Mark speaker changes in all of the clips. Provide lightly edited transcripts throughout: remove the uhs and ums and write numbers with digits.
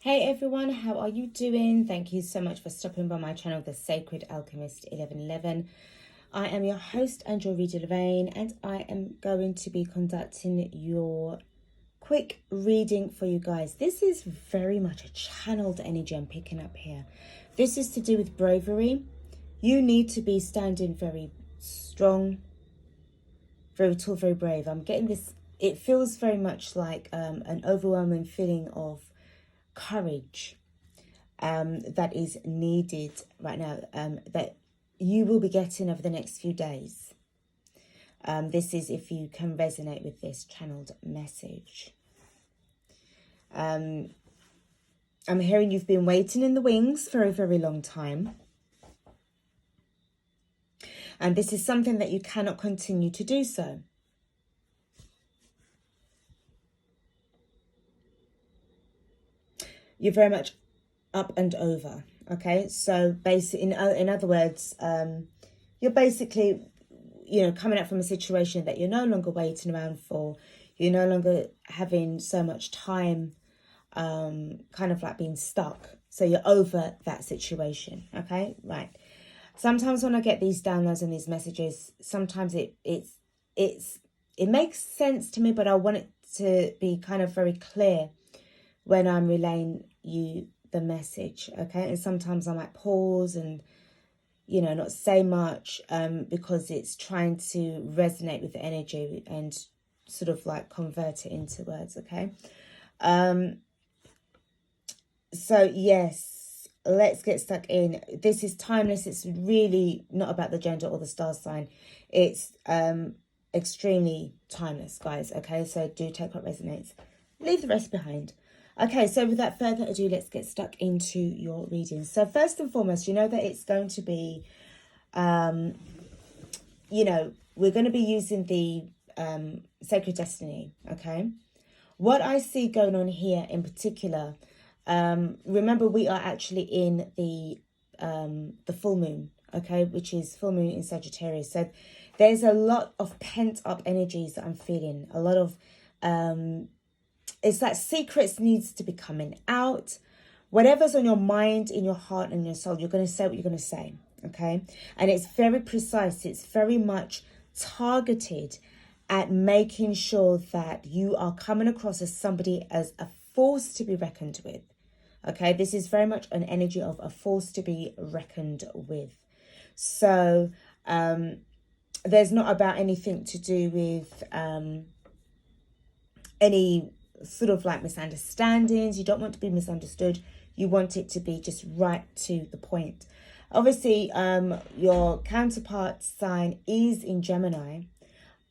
Speaker 1: Hey everyone, how are you doing? Thank you so much for stopping by my channel, The Sacred Alchemist 1111. I am your host, Angel Rita Lorraine, and I am going to be conducting your quick reading for you guys. This is very much a channeled energy I'm picking up here. This is to do with bravery. You need to be standing very strong, very tall, very brave. I'm getting this, it feels very much like an overwhelming feeling of courage that is needed right now, that you will be getting over the next few days. This is if you can resonate with this channeled message. I'm hearing you've been waiting in the wings for a very long time. And this is something that you cannot continue to do so. You're very much up and over, okay? So basically, in other words, you're basically, coming up from a situation that you're no longer waiting around for. You're no longer having so much time, kind of like being stuck. So you're over that situation, okay? Right. Sometimes when I get these downloads and these messages, sometimes it makes sense to me, but I want it to be kind of very clear when I'm relaying you the message, okay? And sometimes I might pause and, not say much because it's trying to resonate with the energy and sort of like convert it into words, okay? So yes, let's get stuck in. This is timeless. It's really not about the gender or the star sign. It's extremely timeless, guys, okay? So do take what resonates. Leave the rest behind. Okay, so without further ado, let's get stuck into your reading. So first and foremost, you know that it's going to be, we're going to be using the Sacred Destiny, okay? What I see going on here in particular, remember we are actually in the full moon, okay, which is full moon in Sagittarius. So there's a lot of pent up energies that I'm feeling, a lot of it's like secrets needs to be coming out. Whatever's on your mind, in your heart and your soul, you're going to say what you're going to say, okay? And it's very precise. It's very much targeted at making sure that you are coming across as somebody, as a force to be reckoned with, okay? This is very much an energy of a force to be reckoned with. So there's not about anything to do with any sort of like misunderstandings. You don't want to be misunderstood. You want it to be just right to the point. Obviously, your counterpart sign is in Gemini.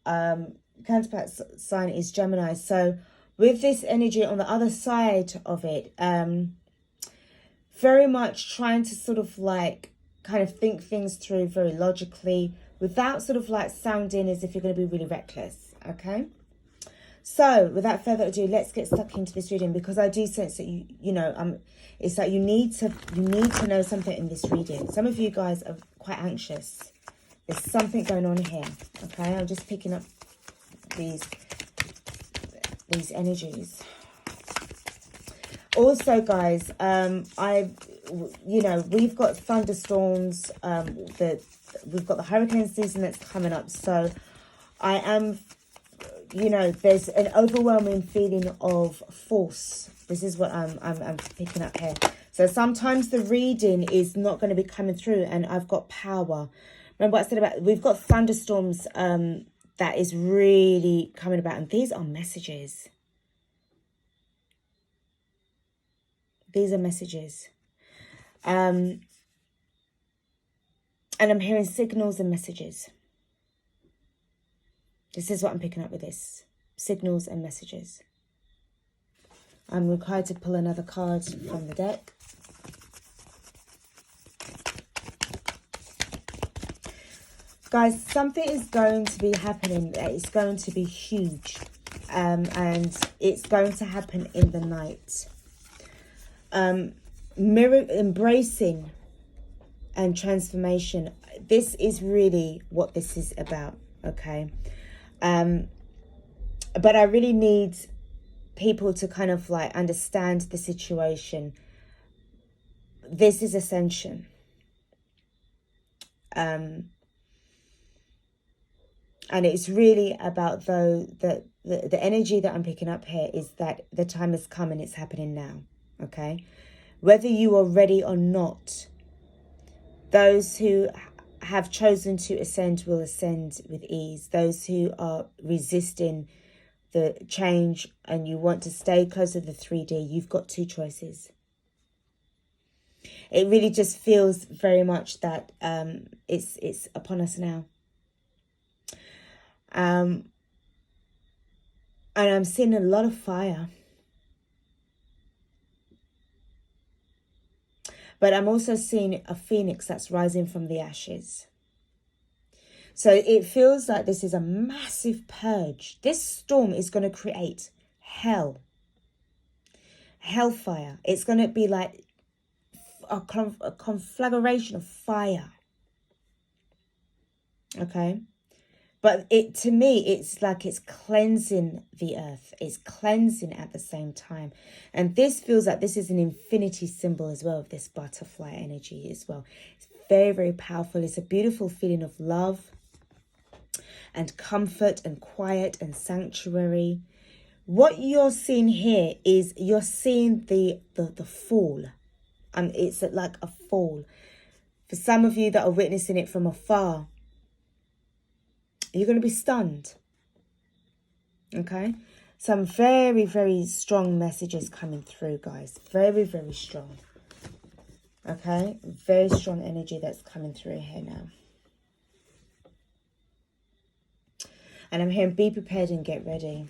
Speaker 1: Counterpart sign is Gemini. So with this energy on the other side of it, very much trying to sort of like kind of think things through very logically without sort of like sounding as if you're going to be really reckless, okay? So, without further ado, let's get stuck into this reading, because I do sense that it's like you need to know something in this reading. Some of you guys are quite anxious. There's something going on here. Okay, I'm just picking up these energies. Also, guys, we've got thunderstorms. We've got the hurricane season that's coming up. So, I am. There's an overwhelming feeling of force. This is what I'm picking up here. So sometimes the reading is not going to be coming through, and I've got power. Remember what I said about, we've got thunderstorms that is really coming about, and these are messages. These are messages. And I'm hearing signals and messages. This is what I'm picking up with this. Signals and messages. I'm required to pull another card from the deck. Guys, something is going to be happening. It's going to be huge. And it's going to happen in the night. Embracing and transformation. This is really what this is about, okay? But I really need people to kind of like understand the situation. This is ascension. And it's really about the energy that I'm picking up here is that the time has come and it's happening now. Okay, whether you are ready or not, those who have chosen to ascend will ascend with ease. Those who are resisting the change and you want to stay close to the 3D, you've got two choices. It really just feels very much that it's upon us now. And I'm seeing a lot of fire. But I'm also seeing a phoenix that's rising from the ashes. So it feels like this is a massive purge. This storm is going to create hell. Hellfire. It's going to be like a conflagration of fire. Okay? But to me, it's like it's cleansing the earth. It's cleansing at the same time. And this feels like this is an infinity symbol as well, of this butterfly energy as well. It's very, very powerful. It's a beautiful feeling of love and comfort and quiet and sanctuary. What you're seeing here is you're seeing the fall. It's like a fall. For some of you that are witnessing it from afar, you're going to be stunned. Okay? Some very, very strong messages coming through, guys. Very, very strong. Okay? Very strong energy that's coming through here now. And I'm hearing be prepared and get ready.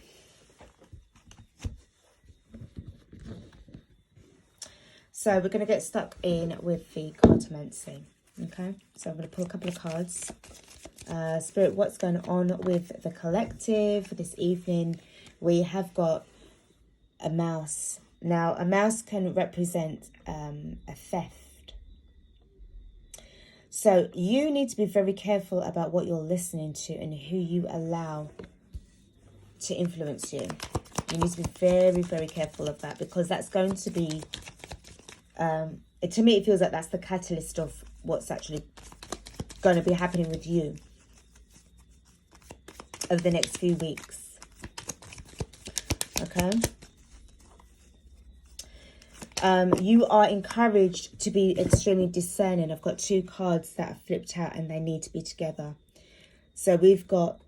Speaker 1: So we're going to get stuck in with the cartomancy. Okay? So I'm going to pull a couple of cards. Spirit, what's going on with the collective this evening? We have got a mouse. Now, a mouse can represent a theft. So you need to be very careful about what you're listening to and who you allow to influence you. You need to be very, very careful of that, because that's going to be, to me, it feels like that's the catalyst of what's actually going to be happening with you over the next few weeks. Okay? You are encouraged to be extremely discerning. I've got two cards that are flipped out and they need to be together. So we've got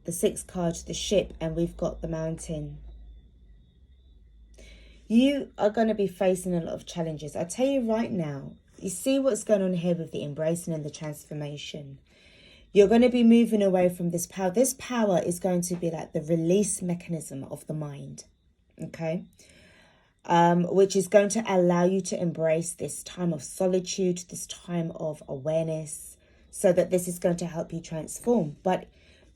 Speaker 1: the 6th card, the ship, and we've got the mountain. You are going to be facing a lot of challenges. I tell you right now, you see what's going on here with the embracing and the transformation. You're going to be moving away from this power. This power is going to be like the release mechanism of the mind. Okay? Which is going to allow you to embrace this time of solitude, this time of awareness, so that this is going to help you transform. But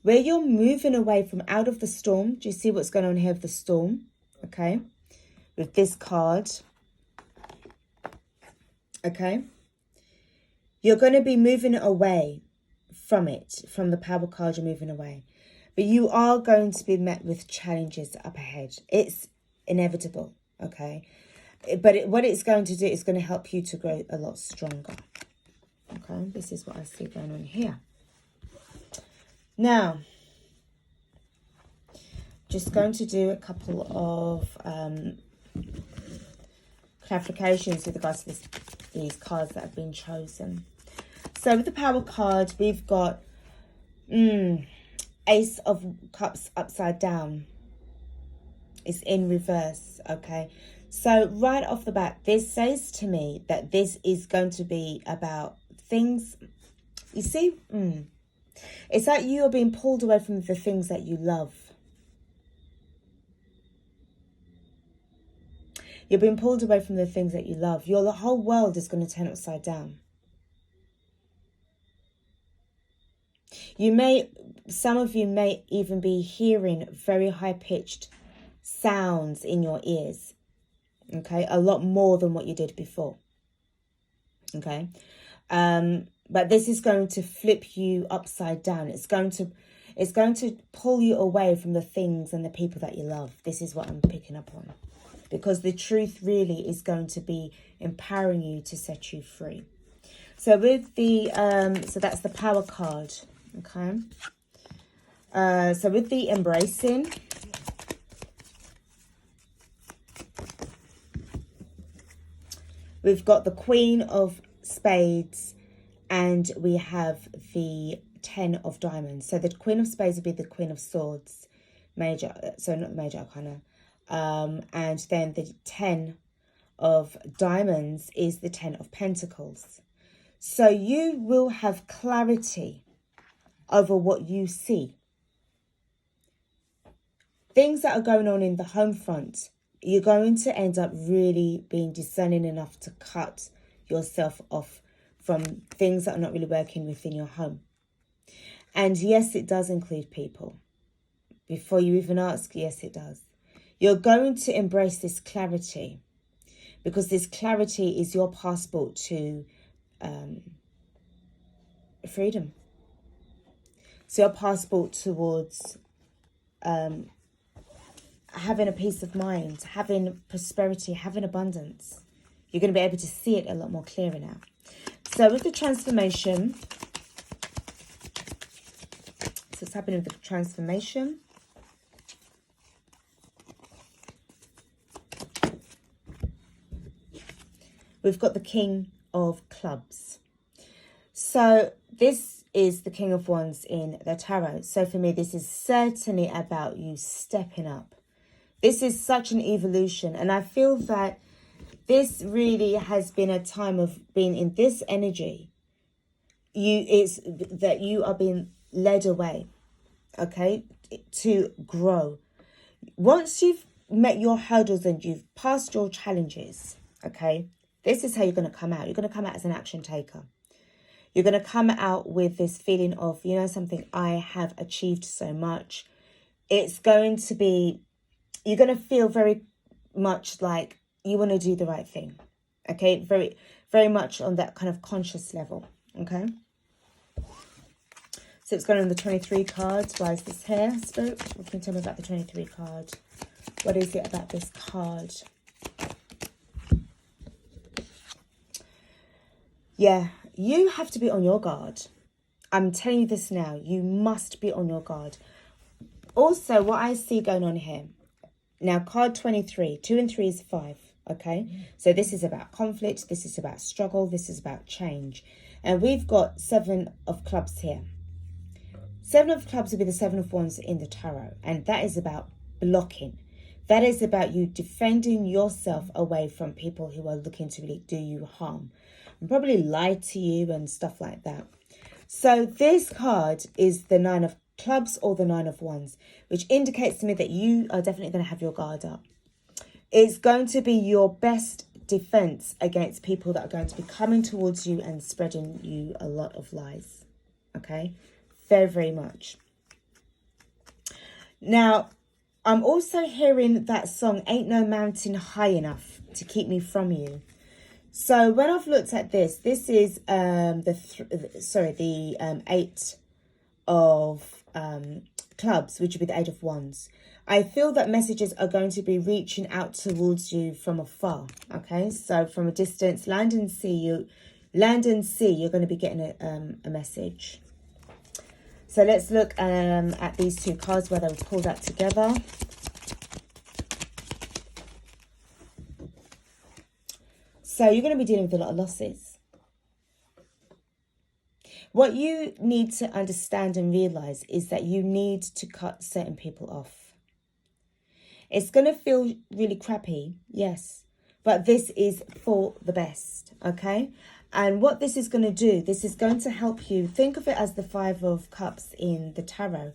Speaker 1: where you're moving away from out of the storm, do you see what's going on here with the storm? Okay? With this card. Okay? You're going to be moving away from it, from the power card. You're moving away, but you are going to be met with challenges up ahead. It's inevitable, okay? But what it's going to do is going to help you to grow a lot stronger. Okay, this is what I see going on here. Now, just going to do a couple of clarifications with regards to these cards that have been chosen. So with the power card, we've got Ace of Cups upside down. It's in reverse, okay? So right off the bat, this says to me that this is going to be about things, you see, it's like you are being pulled away from the things that you love. You're being pulled away from the things that you love. The whole world is going to turn upside down. Some of you may even be hearing very high-pitched sounds in your ears. Okay, a lot more than what you did before. Okay, but this is going to flip you upside down. It's going It's going to pull you away from the things and the people that you love. This is what I'm picking up on. Because the truth really is going to be empowering you to set you free. So with the, so that's the power card, okay? So with the embracing, we've got the Queen of Spades and we have the 10 of Diamonds. So the Queen of Spades would be the Queen of Swords, major, so not the major arcana. And then the 10 of Diamonds is the 10 of Pentacles. So you will have clarity over what you see. Things that are going on in the home front, you're going to end up really being discerning enough to cut yourself off from things that are not really working within your home. And yes, it does include people. Before you even ask, yes, it does. You're going to embrace this clarity because this clarity is your passport to freedom. It's your passport towards having a peace of mind, having prosperity, having abundance. You're going to be able to see it a lot more clearer now. So with the transformation, so what's happening with the transformation? We've got the King of Clubs. So this is the King of Wands in the Tarot. So for me, this is certainly about you stepping up. This is such an evolution. And I feel that this really has been a time of being in this energy. It's that you are being led away, okay, to grow. Once you've met your hurdles and you've passed your challenges, okay, this is how you're going to come out. You're going to come out as an action taker. You're going to come out with this feeling of, you know something, I have achieved so much. It's going to be, you're going to feel very much like you want to do the right thing. Okay, very, very much on that kind of conscious level. Okay. So it's going on the 23 cards. Why is this here, Spirit? What can you tell me about the 23 card? What is it about this card? Yeah, you have to be on your guard. I'm telling you this now. You must be on your guard. Also, what I see going on here. Now, card 23. 2 and 3 is 5. Okay. So this is about conflict. This is about struggle. This is about change. And we've got 7 of clubs here. 7 of clubs will be the 7 of wands in the tarot. And that is about blocking. That is about you defending yourself away from people who are looking to really do you harm. And probably lie to you and stuff like that. So this card is the 9 of clubs or the 9 of wands, which indicates to me that you are definitely going to have your guard up. It's going to be your best defense against people that are going to be coming towards you and spreading you a lot of lies. Okay? Very, very much. Now, I'm also hearing that song, Ain't No Mountain High Enough to Keep Me From You. So when I've looked at this, this is the 8 of clubs, which would be the 8 of wands. I feel that messages are going to be reaching out towards you from afar. Okay, so from a distance, land and sea, you're going to be getting a message. So let's look at these 2 cards where they were pulled out together. So you're going to be dealing with a lot of losses. What you need to understand and realize is that you need to cut certain people off. It's going to feel really crappy, yes, but this is for the best, okay? And what this is going to do, this is going to help you. Think of it as the 5 of cups in the tarot.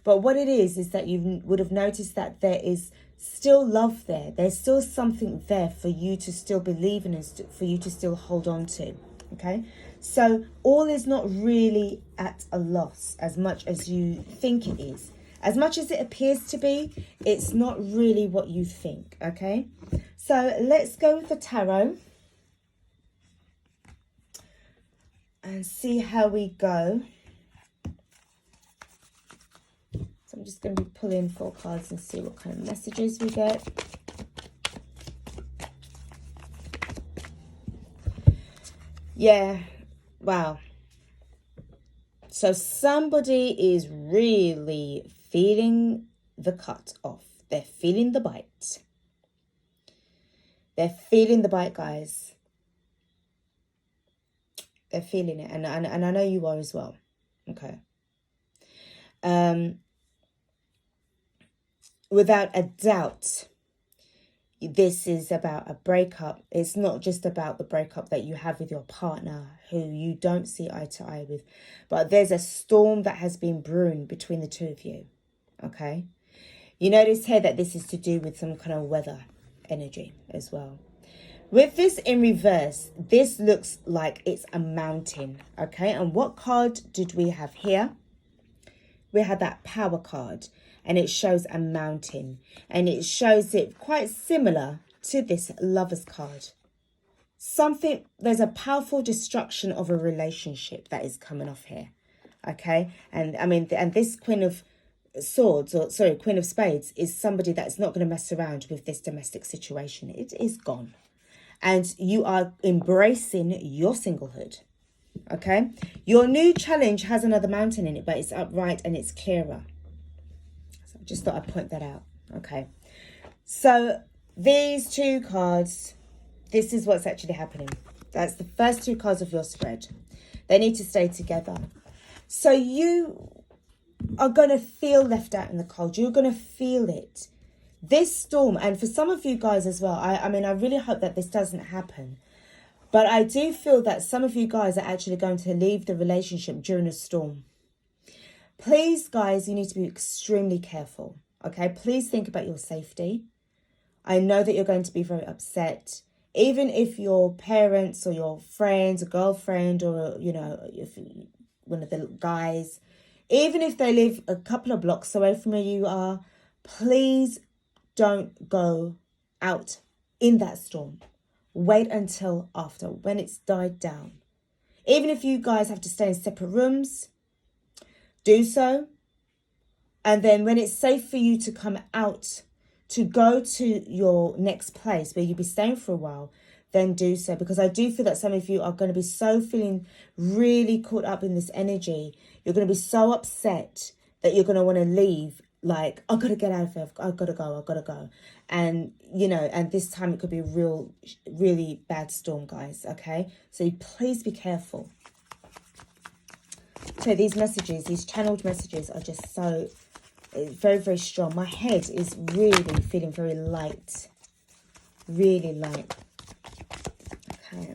Speaker 1: But what it is that you would have noticed that there is still love there. There's still something there for you to still believe in and for you to still hold on to. Okay, so all is not really at a loss as much as you think it is. As much as it appears to be, it's not really what you think. Okay, so let's go with the tarot and see how we go. I'm just going to be pulling 4 cards and see what kind of messages we get. Yeah, wow. So somebody is really feeling the cut off. They're feeling the bite. They're feeling the bite, guys. They're feeling it. And I know you are as well. Okay. Without a doubt, this is about a breakup. It's not just about the breakup that you have with your partner who you don't see eye to eye with, but there's a storm that has been brewing between the two of you. Okay. You notice here that this is to do with some kind of weather energy as well. With this in reverse, this looks like it's a mountain. Okay. And what card did we have here? We had that power card, and it shows a mountain, and it shows it quite similar to this Lovers card. There's a powerful destruction of a relationship that is coming off here. Okay. And I mean, and this Queen of Swords, or sorry, Queen of Spades, is somebody that's not going to mess around with this domestic situation. It is gone. And you are embracing your singlehood. Okay. Your new challenge has another mountain in it, but it's upright and it's clearer. So I just thought I'd point that out. Okay. So these 2 cards, this is what's actually happening. That's the first 2 cards of your spread. They need to stay together. So you are going to feel left out in the cold. You're going to feel it. This storm, and for some of you guys as well, I mean, I really hope that this doesn't happen. But I do feel that some of you guys are actually going to leave the relationship during a storm. Please, guys, you need to be extremely careful. Okay, please think about your safety. I know that you're going to be very upset. Even if your parents or your friends, a girlfriend, or, you know, if one of the guys, even if they live a couple of blocks away from where you are, please don't go out in that storm. Wait until after, when it's died down. Even if you guys have to stay in separate rooms, do so. And then when it's safe for you to come out, to go to your next place where you'll be staying for a while, then do so. Because I do feel that some of you are going to be so feeling really caught up in this energy. You're going to be so upset that you're going to want to leave. Like, I've got to get out of here. I've got to go. And, you know, and this time it could be a really bad storm, guys. Okay. So please be careful. So these messages, these channeled messages are just so very, very strong. My head is really feeling very light. Really light. Okay.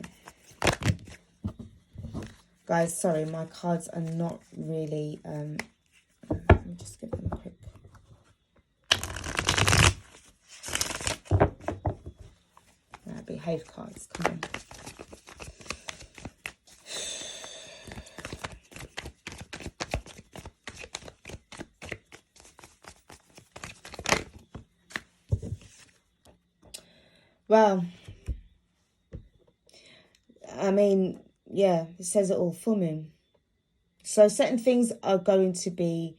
Speaker 1: Guys, sorry, my cards are not really... let me just give them a quick... Behave cards, come on. Well, I mean, yeah, it says it all, full moon. So certain things are going to be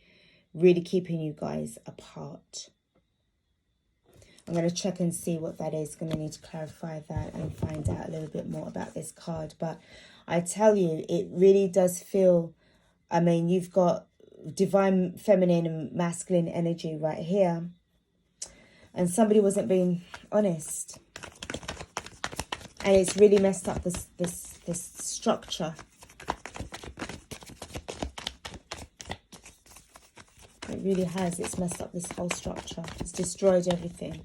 Speaker 1: really keeping you guys apart. I'm going to check and see what that is. Going to need to clarify that and find out a little bit more about this card. But I tell you, it really does feel, I mean, you've got divine feminine and masculine energy right here. And somebody wasn't being honest. And it's really messed up this structure. It really has. It's messed up this whole structure. It's destroyed everything.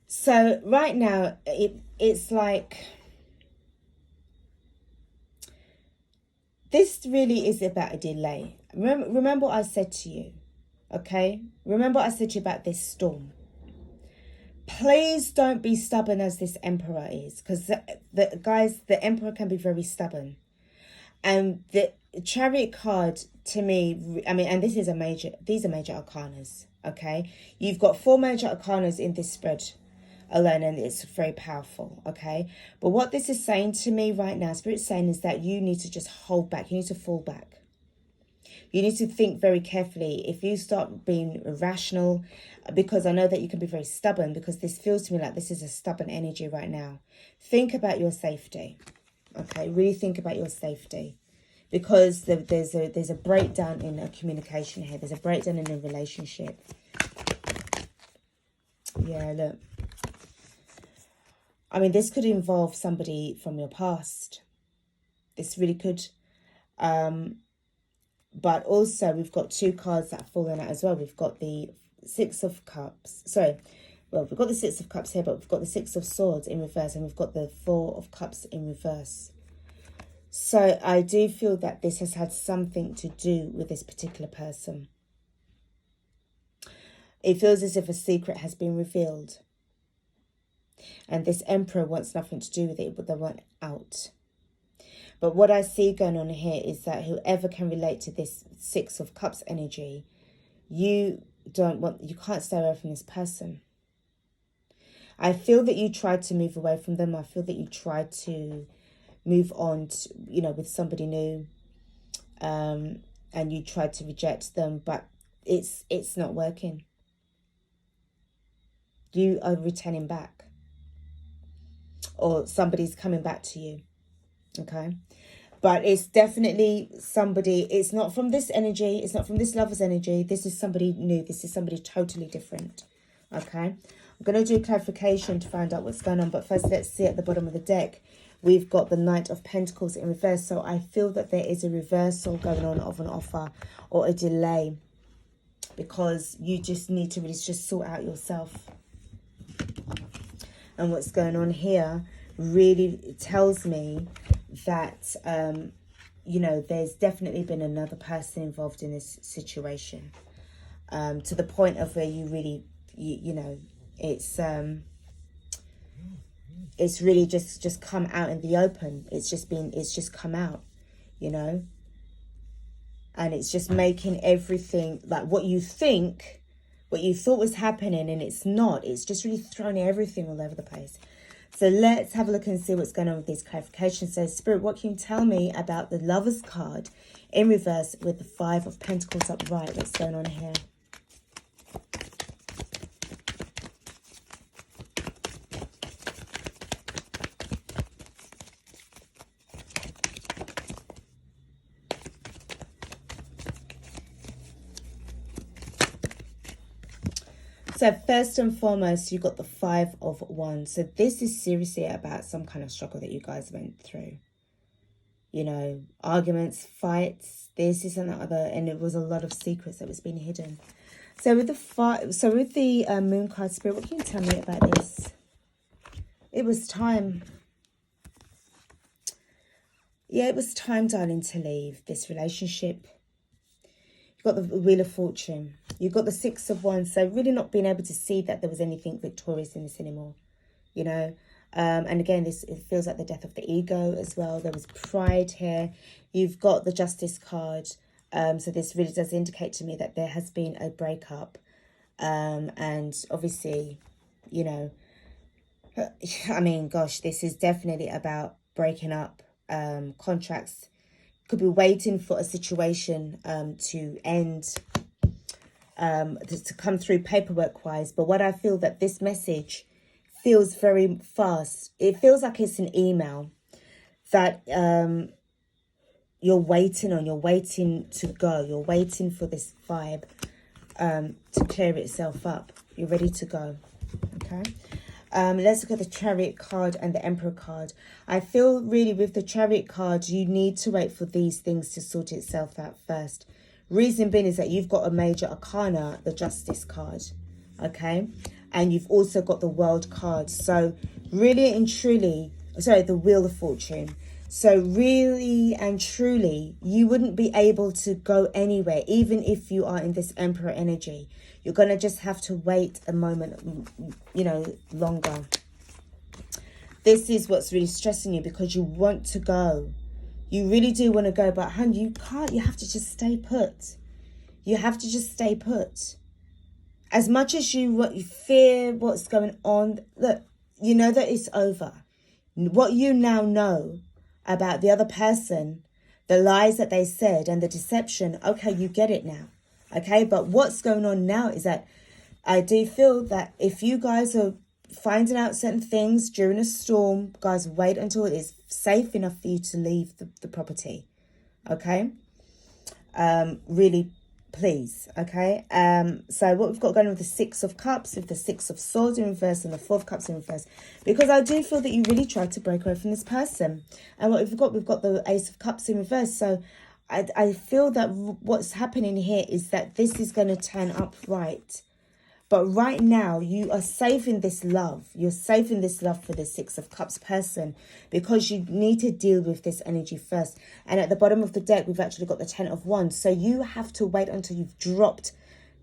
Speaker 1: So right now, it's like, this really is about a delay. Remember what I said to you, okay? Remember what I said to you about this storm. Please don't be stubborn as this emperor is, because the guys, the emperor can be very stubborn. And Chariot card to me, I mean, and these are major arcanas, okay? You've got 4 major arcanas in this spread alone, and it's very powerful, okay? But what this is saying to me right now, Spirit's saying, is that you need to just hold back. You need to fall back. You need to think very carefully. If you start being irrational, because I know that you can be very stubborn, because this feels to me like this is a stubborn energy right now. Think about your safety, okay? Really think about your safety. Because there's a breakdown in a communication here. There's a breakdown in a relationship. Yeah, look. I mean, this could involve somebody from your past. This really could. But also, we've got 2 cards that have fallen out as well. We've got the 6 of Cups. Sorry. Well, we've got the 6 of Cups here, but we've got the 6 of Swords in reverse. And we've got the 4 of Cups in reverse. So I do feel that this has had something to do with this particular person. It feels as if a secret has been revealed. And this Emperor wants nothing to do with it, but they want out. But what I see going on here is that whoever can relate to this 6 of Cups energy, you can't stay away from this person. I feel that you tried to move away from them. I feel that you tried to move on to, with somebody new, and you tried to reject them, but it's not working. You are returning back, or somebody's coming back to you, okay? But it's definitely somebody. It's not from this energy. It's not from this lover's energy. This is somebody new. This is somebody totally different, okay? I'm going to do a clarification to find out what's going on, but first let's see at the bottom of the deck. We've got the Knight of Pentacles in reverse. So I feel that there is a reversal going on of an offer or a delay, because you just need to really just sort out yourself. And what's going on here really tells me that, there's definitely been another person involved in this situation, to the point of where you really, it's really just come out in the open. It's just come out, and it's just making everything like what you thought was happening, and it's not. It's just really throwing everything all over the place. So let's have a look and see what's going on with these clarifications. So Spirit, what can you tell me about the Lover's card in reverse with the 5 of Pentacles upright? What's going on here? So first and foremost, you got the 5 of Wands. So this is seriously about some kind of struggle that you guys went through. Arguments, fights, this and that other, and it was a lot of secrets that was being hidden. So with the Moon card, Spirit, what can you tell me about this? It was time. Yeah, it was time, darling, to leave this relationship. You've got the Wheel of Fortune. You've got the 6 of Wands. So really not being able to see that there was anything victorious in this anymore. And again, it feels like the death of the ego as well. There was pride here. You've got the Justice card. So this really does indicate to me that there has been a breakup. And obviously, I mean, gosh, this is definitely about breaking up contracts. Could be waiting for a situation to end, to come through paperwork wise. But what I feel that this message feels very fast. It feels like it's an email that you're waiting on. You're waiting to go. You're waiting for this vibe to clear itself up. You're ready to go. Okay. Let's look at the Chariot card and the Emperor card. I feel really with the Chariot card, you need to wait for these things to sort itself out first. Reason being is that you've got a major arcana, the Justice card, okay? And you've also got the World card. So really and truly, sorry, the Wheel of Fortune. So really and truly, you wouldn't be able to go anywhere, even if you are in this Emperor energy. You're going to just have to wait a moment, longer. This is what's really stressing you, because you want to go. You really do want to go, but hun, you can't. You have to just stay put. You have to just stay put. As much as you fear what's going on, look, you know that it's over. What you now know about the other person, the lies that they said and the deception, okay, you get it now. Okay, but what's going on now is that I do feel that if you guys are finding out certain things during a storm, guys, wait until it is safe enough for you to leave the property. Okay? Really, please. Okay? So what we've got going with the Six of Cups, with the Six of Swords in reverse and the Four of Cups in reverse, because I do feel that you really tried to break away from this person. And what we've got the Ace of Cups in reverse. So I feel that what's happening here is that this is going to turn up right. But right now, you are saving this love. You're saving this love for the Six of Cups person, because you need to deal with this energy first. And at the bottom of the deck, we've actually got the Ten of Wands. So you have to wait until you've dropped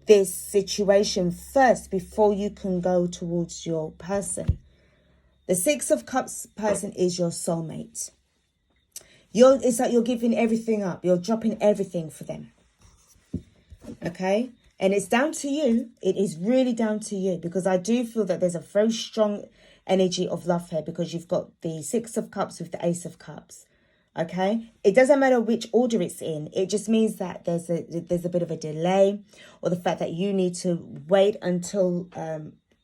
Speaker 1: this situation first before you can go towards your person. The Six of Cups person is your soulmate. It's like you're giving everything up. You're dropping everything for them. Okay? And it's down to you. It is really down to you, because I do feel that there's a very strong energy of love here, because you've got the Six of Cups with the Ace of Cups. Okay? It doesn't matter which order it's in. It just means that there's a bit of a delay, or the fact that you need to wait until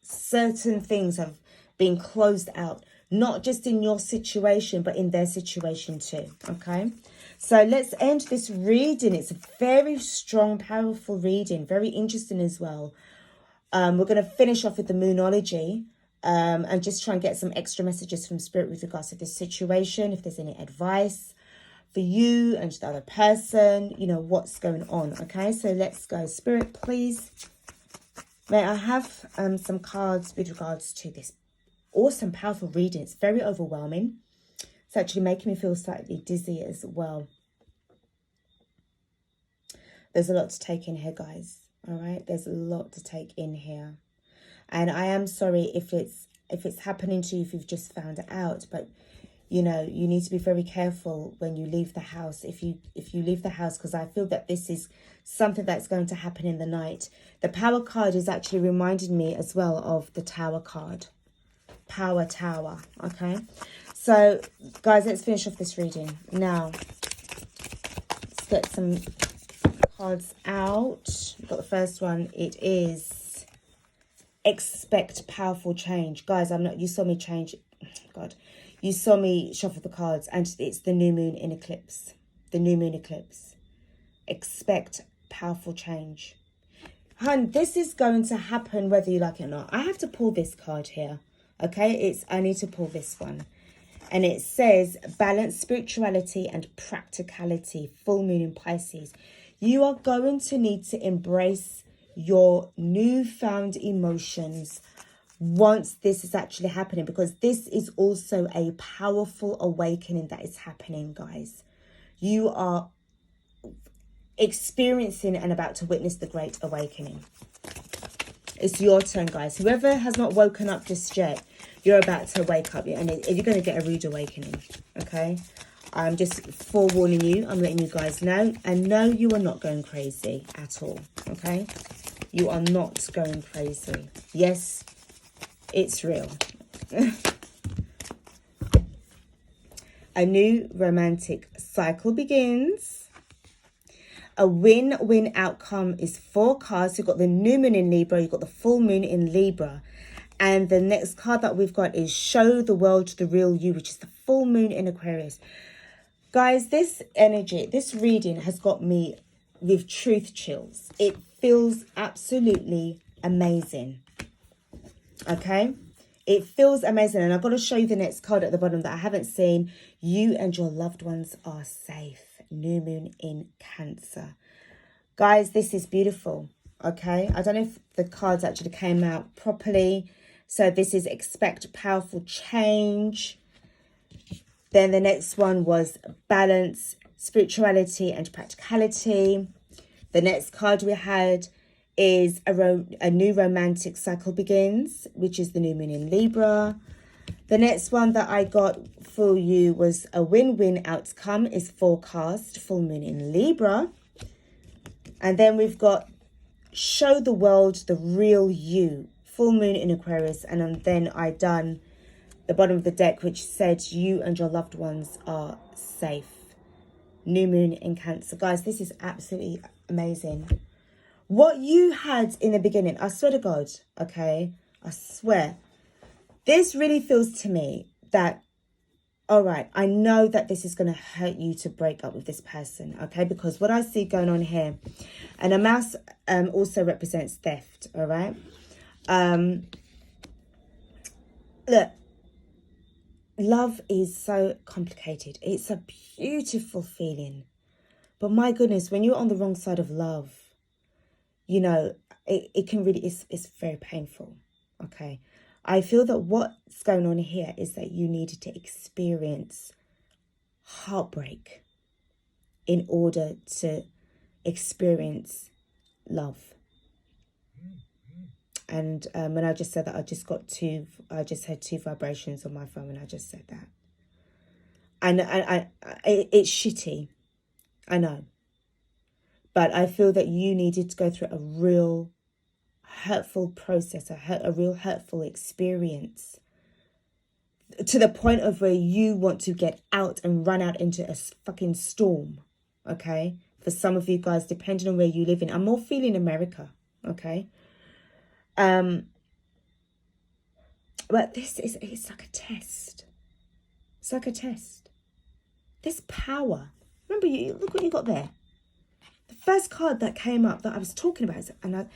Speaker 1: certain things have been closed out. Not just in your situation, but in their situation too. Okay? So let's end this reading. It's a very strong, powerful reading. Very interesting as well. We're going to finish off with the Moonology. And just try and get some extra messages from Spirit with regards to this situation. If there's any advice for you and the other person, you know, what's going on. Okay, so let's go. Spirit, please. May I have some cards with regards to this awesome, powerful reading. It's very overwhelming. It's actually making me feel slightly dizzy as well. There's a lot to take in here, guys. All right, there's a lot to take in here. And I am sorry if it's happening to you, if you've just found it out. But, you know, you need to be very careful when you leave the house. If you leave the house, because I feel that this is something that's going to happen in the night. The Power card is actually reminding me as well of the Tower card. Power Tower, okay? So, guys, let's finish off this reading. Now, let's get some cards out. We've got the first one. It is expect powerful change. Guys, you saw me change. God, you saw me shuffle the cards, and it's the new moon in eclipse. The new moon eclipse. Expect powerful change. Hun, this is going to happen whether you like it or not. I have to pull this card here. Okay, I need to pull this one. And it says, balance spirituality and practicality, full moon in Pisces. You are going to need to embrace your newfound emotions once this is actually happening, because this is also a powerful awakening that is happening, guys. You are experiencing and about to witness the great awakening. It's your turn, guys. Whoever has not woken up just yet, you're about to wake up, and you're going to get a rude awakening, okay? I'm just forewarning you. I'm letting you guys know. And no, you are not going crazy at all, okay? You are not going crazy. Yes, it's real. A new romantic cycle begins. A win-win outcome is 4 cards. You've got the new moon in Libra. You've got the full moon in Libra. And the next card that we've got is show the world the real you, which is the full moon in Aquarius. Guys, this energy, this reading has got me with truth chills. It feels absolutely amazing. Okay? It feels amazing. And I've got to show you the next card at the bottom that I haven't seen. You and your loved ones are safe. New moon in Cancer. Guys, this is beautiful. Okay? I don't know if the cards actually came out properly. So this is expect powerful change. Then the next one was balance, spirituality and practicality. The next card we had is a new romantic cycle begins, which is the new moon in Libra. The next one that I got for you was a win-win outcome is forecast, full moon in Libra. And then we've got show the world the real you, full moon in Aquarius. And then I done the bottom of the deck, which said you and your loved ones are safe. New moon in Cancer. Guys, this is absolutely amazing. What you had in the beginning, I swear to God, okay, I swear, this really feels to me that, all right, I know that this is going to hurt you to break up with this person, okay, because what I see going on here, and a mouse also represents theft, all right. Look, love is so complicated. It's a beautiful feeling, but my goodness, when you're on the wrong side of love, you know, it can really, it's very painful, okay? I feel that what's going on here is that you needed to experience heartbreak in order to experience love. And when I just said that, I just had two vibrations on my phone when I just said that. And it's shitty, I know. But I feel that you needed to go through a real hurtful process, a real hurtful experience, to the point of where you want to get out and run out into a fucking storm, okay? For some of you guys, depending on where you live in. I'm more feeling America, okay? But it's like a test. It's like a test. There's power. Remember, look what you got there. The first card that came up that I was talking about, and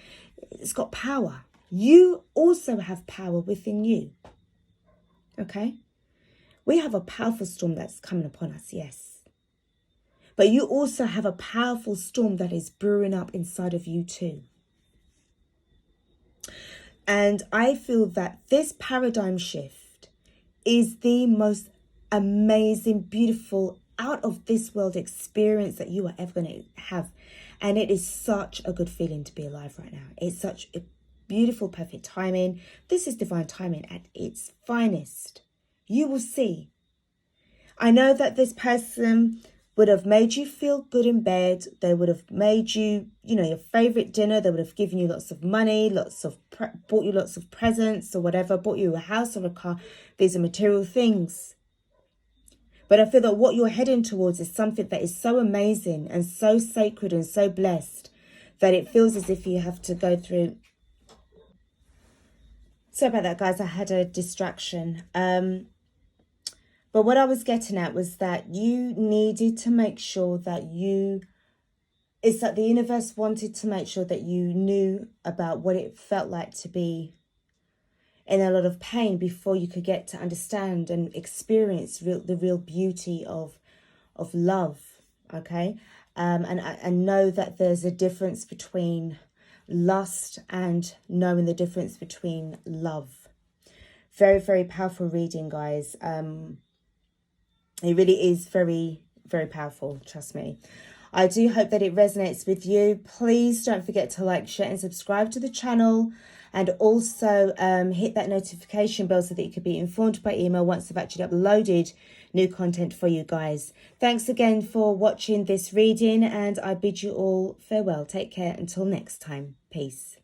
Speaker 1: it's got power. You also have power within you. Okay? We have a powerful storm that's coming upon us, yes. But you also have a powerful storm that is brewing up inside of you too. And I feel that this paradigm shift is the most amazing, beautiful, out of this world experience that you are ever going to have. And it is such a good feeling to be alive right now. It's such a beautiful, perfect timing. This is divine timing at its finest. You will see. I know that this person would have made you feel good in bed. They would have made you, your favorite dinner. They would have given you lots of money, bought you lots of presents or whatever, bought you a house or a car. These are material things. But I feel that what you're heading towards is something that is so amazing and so sacred and so blessed that it feels as if you have to go through. Sorry about that, guys. I had a distraction. But what I was getting at was that you needed to make sure that it's like the universe wanted to make sure that you knew about what it felt like to be in a lot of pain before you could get to understand and experience the real beauty of love, okay? And know that there's a difference between lust and knowing the difference between love. Very, very powerful reading, guys. It really is very, very powerful, trust me. I do hope that it resonates with you. Please don't forget to like, share and subscribe to the channel. And also hit that notification bell so that you can be informed by email once I've actually uploaded new content for you guys. Thanks again for watching this reading, and I bid you all farewell. Take care until next time. Peace.